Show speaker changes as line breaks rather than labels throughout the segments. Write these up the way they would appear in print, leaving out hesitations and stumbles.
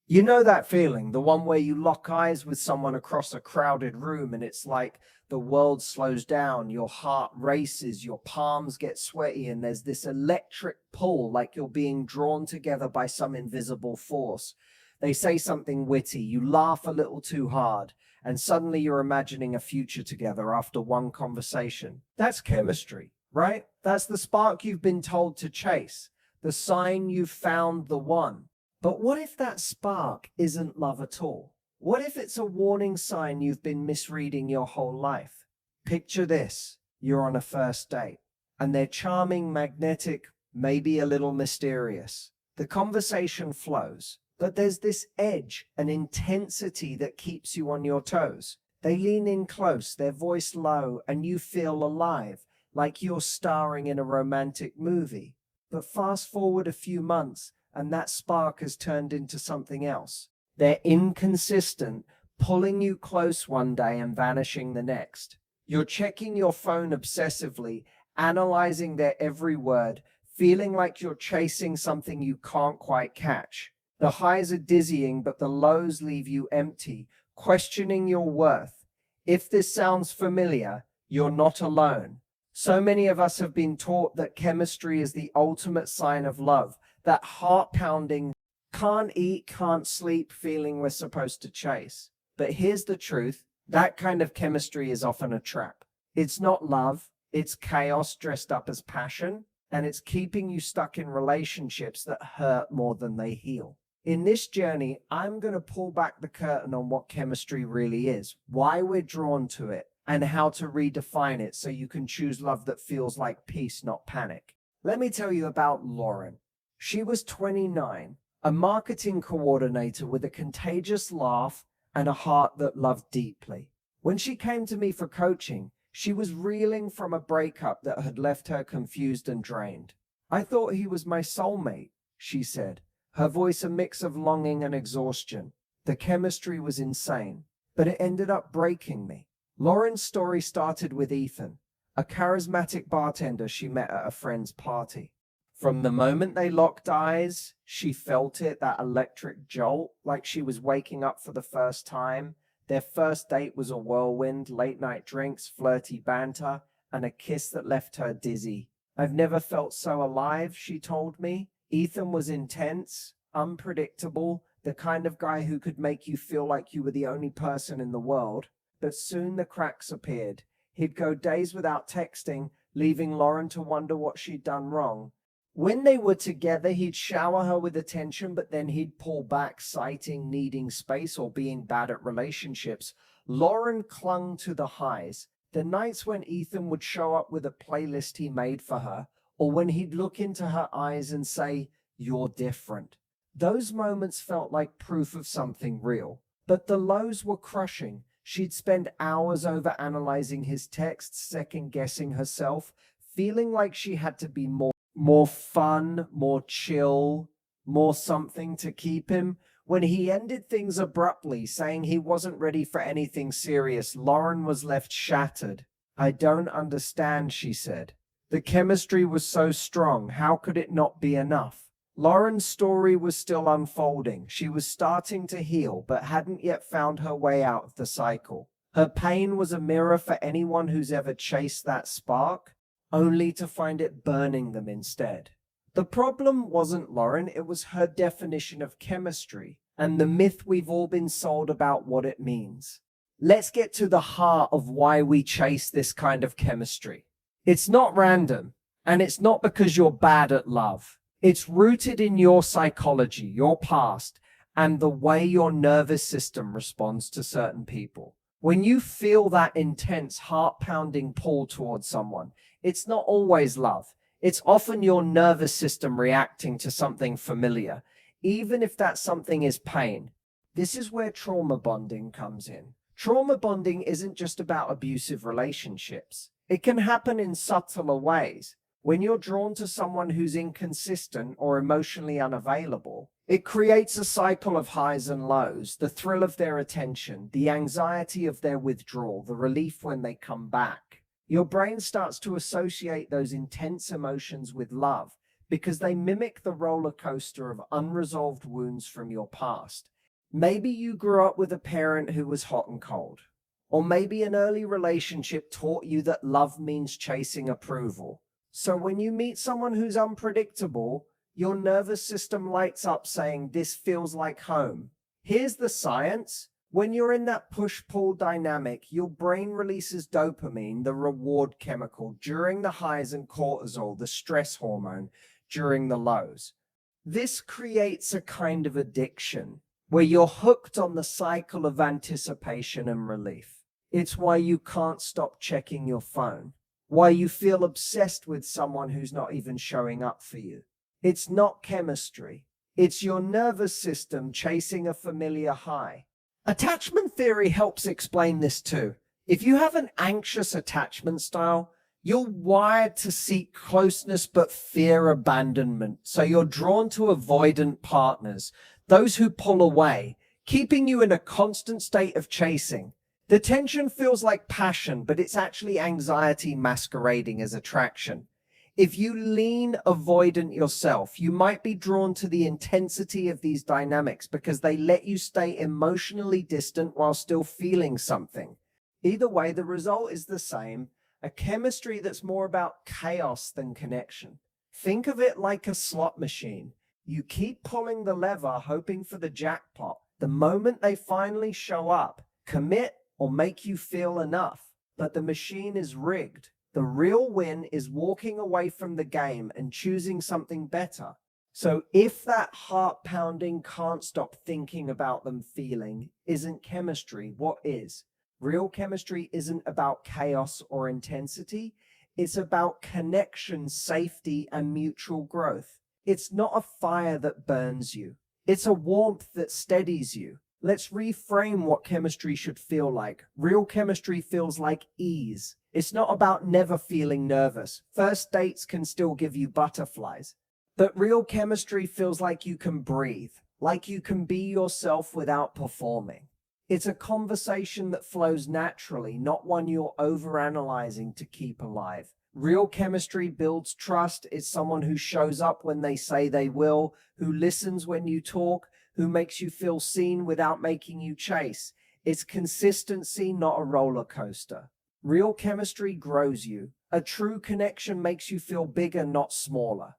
You know that feeling, the one where you lock eyes with someone across a crowded room and it's like the world slows down, your heart races, your palms get sweaty, and there's this electric pull like you're being drawn together by some invisible force. They say something witty, you laugh a little too hard, and suddenly you're imagining a future together after one conversation. That's chemistry, right? That's the spark you've been told to chase, the sign you've found the one. But what if that spark isn't love at all? What if it's a warning sign you've been misreading your whole life? Picture this, you're on a first date, and they're charming, magnetic, maybe a little mysterious. The conversation flows, but there's this edge, an intensity that keeps you on your toes. They lean in close, their voice low, and you feel alive, like you're starring in a romantic movie. But fast forward a few months, and that spark has turned into something else. They're inconsistent, pulling you close one day and vanishing the next. You're checking your phone obsessively, analyzing their every word, feeling like you're chasing something you can't quite catch. The highs are dizzying, but the lows leave you empty, questioning your worth. If this sounds familiar, you're not alone. So many of us have been taught that chemistry is the ultimate sign of love, that heart pounding, can't eat, can't sleep feeling we're supposed to chase. But here's the truth, that kind of chemistry is often a trap. It's not love, it's chaos dressed up as passion, and it's keeping you stuck in relationships that hurt more than they heal. In this journey, I'm going to pull back the curtain on what chemistry really is, why we're drawn to it, and how to redefine it so you can choose love that feels like peace, not panic. Let me tell you about Lauren. She was 29, a marketing coordinator with a contagious laugh and a heart that loved deeply. When she came to me for coaching, she was reeling from a breakup that had left her confused and drained. "I thought he was my soulmate," she said, her voice a mix of longing and exhaustion. The chemistry was insane, but it ended up breaking me. Lauren's story started with Ethan, a charismatic bartender she met at a friend's party. From the moment they locked eyes, she felt it, that electric jolt, like she was waking up for the first time. Their first date was a whirlwind, late night drinks, flirty banter, and a kiss that left her dizzy. "I've never felt so alive," she told me. Ethan was intense, unpredictable, the kind of guy who could make you feel like you were the only person in the world. But soon the cracks appeared. He'd go days without texting, leaving Lauren to wonder what she'd done wrong. When they were together, he'd shower her with attention, but then he'd pull back, citing needing space or being bad at relationships. Lauren clung to the highs. The nights when Ethan would show up with a playlist he made for her, or when he'd look into her eyes and say, "You're different." Those moments felt like proof of something real. But the lows were crushing. She'd spend hours over-analyzing his texts, second-guessing herself, feeling like she had to be more fun, more chill, more something to keep him. When he ended things abruptly, saying he wasn't ready for anything serious, Lauren was left shattered. "I don't understand," she said. "The chemistry was so strong. How could it not be enough?" Lauren's story was still unfolding. She was starting to heal, but hadn't yet found her way out of the cycle. Her pain was a mirror for anyone who's ever chased that spark, only to find it burning them instead. The problem wasn't Lauren, it was her definition of chemistry and the myth we've all been sold about what it means. Let's get to the heart of why we chase this kind of chemistry. It's not random, and it's not because you're bad at love. It's rooted in your psychology, your past, and the way your nervous system responds to certain people. When you feel that intense, heart-pounding pull towards someone, it's not always love. It's often your nervous system reacting to something familiar, even if that something is pain. This is where trauma bonding comes in. Trauma bonding isn't just about abusive relationships. It can happen in subtler ways. When you're drawn to someone who's inconsistent or emotionally unavailable, it creates a cycle of highs and lows, the thrill of their attention, the anxiety of their withdrawal, the relief when they come back. Your brain starts to associate those intense emotions with love because they mimic the roller coaster of unresolved wounds from your past. Maybe you grew up with a parent who was hot and cold. Or maybe an early relationship taught you that love means chasing approval. So when you meet someone who's unpredictable, your nervous system lights up saying, "This feels like home." Here's the science. When you're in that push-pull dynamic, your brain releases dopamine, the reward chemical, during the highs, and cortisol, the stress hormone, during the lows. This creates a kind of addiction where you're hooked on the cycle of anticipation and relief. It's why you can't stop checking your phone, why you feel obsessed with someone who's not even showing up for you. It's not chemistry. It's your nervous system chasing a familiar high. Attachment theory helps explain this too. If you have an anxious attachment style, you're wired to seek closeness but fear abandonment. So you're drawn to avoidant partners, those who pull away, keeping you in a constant state of chasing. The tension feels like passion, but it's actually anxiety masquerading as attraction. If you lean avoidant yourself, you might be drawn to the intensity of these dynamics because they let you stay emotionally distant while still feeling something. Either way, the result is the same, a chemistry that's more about chaos than connection. Think of it like a slot machine. You keep pulling the lever, hoping for the jackpot. The moment they finally show up, commit or make you feel enough. But the machine is rigged. The real win is walking away from the game and choosing something better. So if that heart pounding, can't stop thinking about them feeling isn't chemistry, what is? Real chemistry isn't about chaos or intensity. It's about connection, safety, and mutual growth. It's not a fire that burns you. It's a warmth that steadies you. Let's reframe what chemistry should feel like. Real chemistry feels like ease. It's not about never feeling nervous. First dates can still give you butterflies. But real chemistry feels like you can breathe, like you can be yourself without performing. It's a conversation that flows naturally, not one you're overanalyzing to keep alive. Real chemistry builds trust. It's someone who shows up when they say they will, who listens when you talk, who makes you feel seen without making you chase. It's consistency, not a roller coaster. Real chemistry grows you. A true connection makes you feel bigger, not smaller.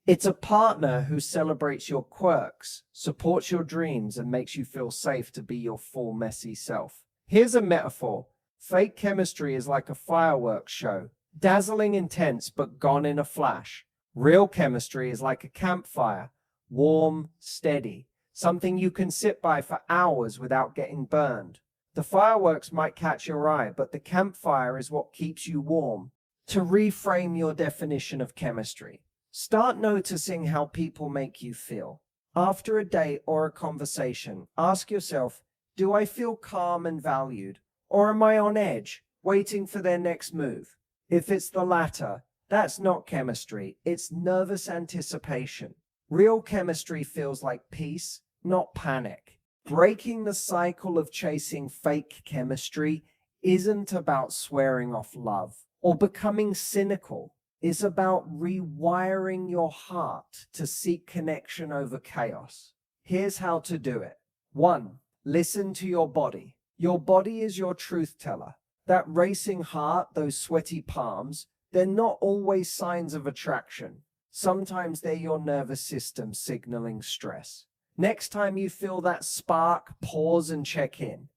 It's a partner who celebrates your quirks, supports your dreams, and makes you feel safe to be your full, messy self. Here's a metaphor. Fake chemistry is like a fireworks show, dazzling intense but gone in a flash. Real chemistry is like a campfire, warm, steady, something you can sit by for hours without getting burned. The fireworks might catch your eye, but the campfire is what keeps you warm. To reframe your definition of chemistry, start noticing how people make you feel. After a date or a conversation, ask yourself, do I feel calm and valued? Or am I on edge, waiting for their next move? If it's the latter, that's not chemistry, it's nervous anticipation. Real chemistry feels like peace, not panic. Breaking the cycle of chasing fake chemistry isn't about swearing off love or becoming cynical. It's about rewiring your heart to seek connection over chaos. Here's how to do it. 1. Listen to your body. Your body is your truth teller. That racing heart, those sweaty palms, they're not always signs of attraction. Sometimes they're your nervous system signaling stress. Next time you feel that spark, pause and check in.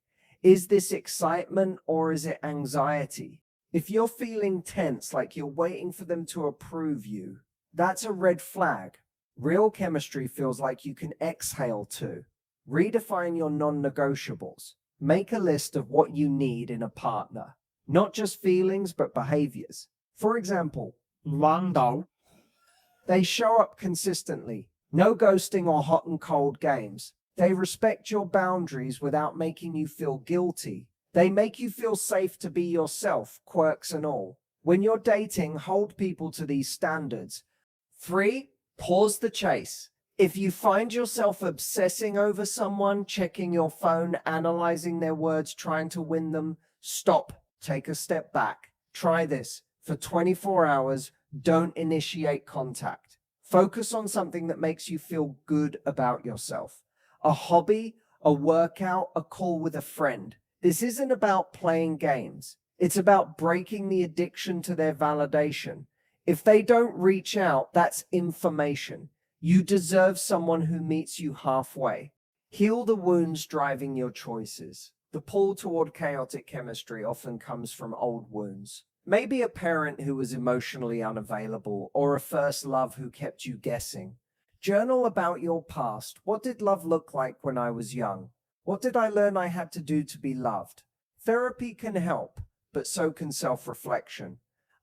Is this excitement or is it anxiety? If you're feeling tense, like you're waiting for them to approve you, that's a red flag. Real chemistry feels like you can exhale too. Redefine your non-negotiables. Make a list of what you need in a partner. Not just feelings, but behaviors. For example, Lando. They show up consistently. No ghosting or hot and cold games. They respect your boundaries without making you feel guilty. They make you feel safe to be yourself, quirks and all. When you're dating, hold people to these standards. 3. Pause the chase. If you find yourself obsessing over someone, checking your phone, analyzing their words, trying to win them, stop. Take a step back. Try this. For 24 hours, don't initiate contact. Focus on something that makes you feel good about yourself. A hobby, a workout, a call with a friend. This isn't about playing games. It's about breaking the addiction to their validation. If they don't reach out, that's information. You deserve someone who meets you halfway. Heal the wounds driving your choices. The pull toward chaotic chemistry often comes from old wounds. Maybe a parent who was emotionally unavailable, or a first love who kept you guessing. Journal about your past. What did love look like when I was young? What did I learn I had to do to be loved? Therapy can help, but so can self-reflection.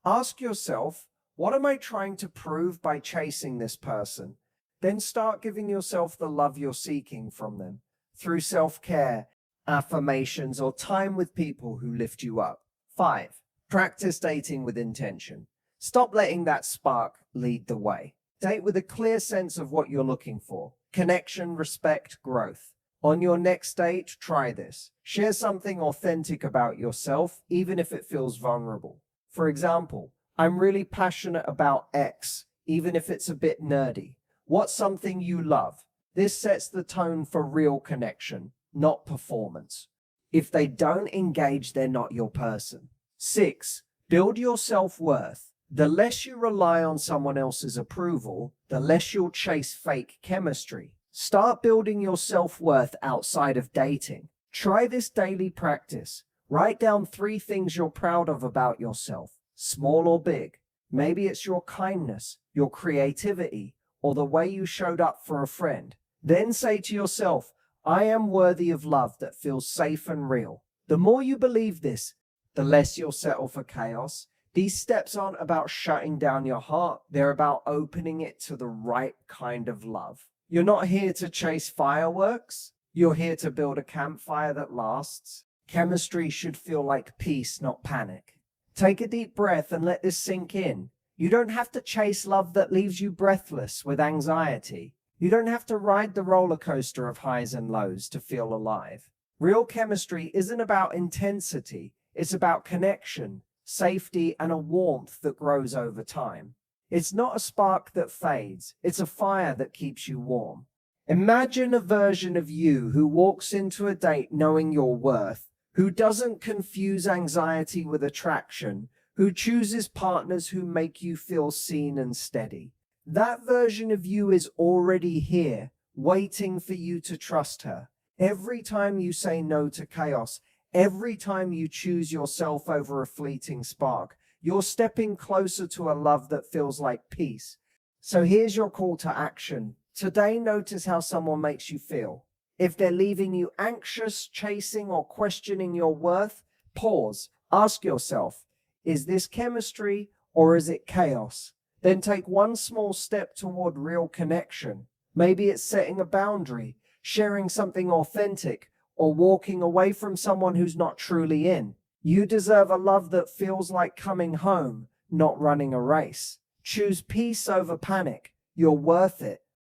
Ask yourself, what am I trying to prove by chasing this person? Then start giving yourself the love you're seeking from them through self-care, affirmations, or time with people who lift you up. 5. Practice dating with intention. Stop letting that spark lead the way. Date with a clear sense of what you're looking for. Connection, respect, growth. On your next date, try this. Share something authentic about yourself, even if it feels vulnerable. For example, I'm really passionate about X, even if it's a bit nerdy. What's something you love? This sets the tone for real connection, not performance. If they don't engage, they're not your person. 6. Build your self-worth. The less you rely on someone else's approval, the less you'll chase fake chemistry. Start building your self-worth outside of dating. Try this daily practice. Write down 3 things you're proud of about yourself, small or big. Maybe it's your kindness, your creativity, or the way you showed up for a friend. Then say to yourself, I am worthy of love that feels safe and real. The more you believe this, the less you'll settle for chaos. These steps aren't about shutting down your heart. They're about opening it to the right kind of love. You're not here to chase fireworks. You're here to build a campfire that lasts. Chemistry should feel like peace, not panic. Take a deep breath and let this sink in. You don't have to chase love that leaves you breathless with anxiety. You don't have to ride the roller coaster of highs and lows to feel alive. Real chemistry isn't about intensity. It's about connection, safety, and a warmth that grows over time. It's not a spark that fades. It's a fire that keeps you warm. Imagine a version of you who walks into a date knowing your worth, who doesn't confuse anxiety with attraction, who chooses partners who make you feel seen and steady. That version of you is already here, waiting for you to trust her. Every time you say no to chaos, every time you choose yourself over a fleeting spark, you're stepping closer to a love that feels like peace. So here's your call to action. Today, notice how someone makes you feel. If they're leaving you anxious, chasing, or questioning your worth, pause. Ask yourself, is this chemistry or is it chaos? Then take one small step toward real connection. Maybe it's setting a boundary, sharing something authentic, or walking away from someone who's not truly in. You deserve a love that feels like coming home, not running a race. Choose peace over panic. You're worth it.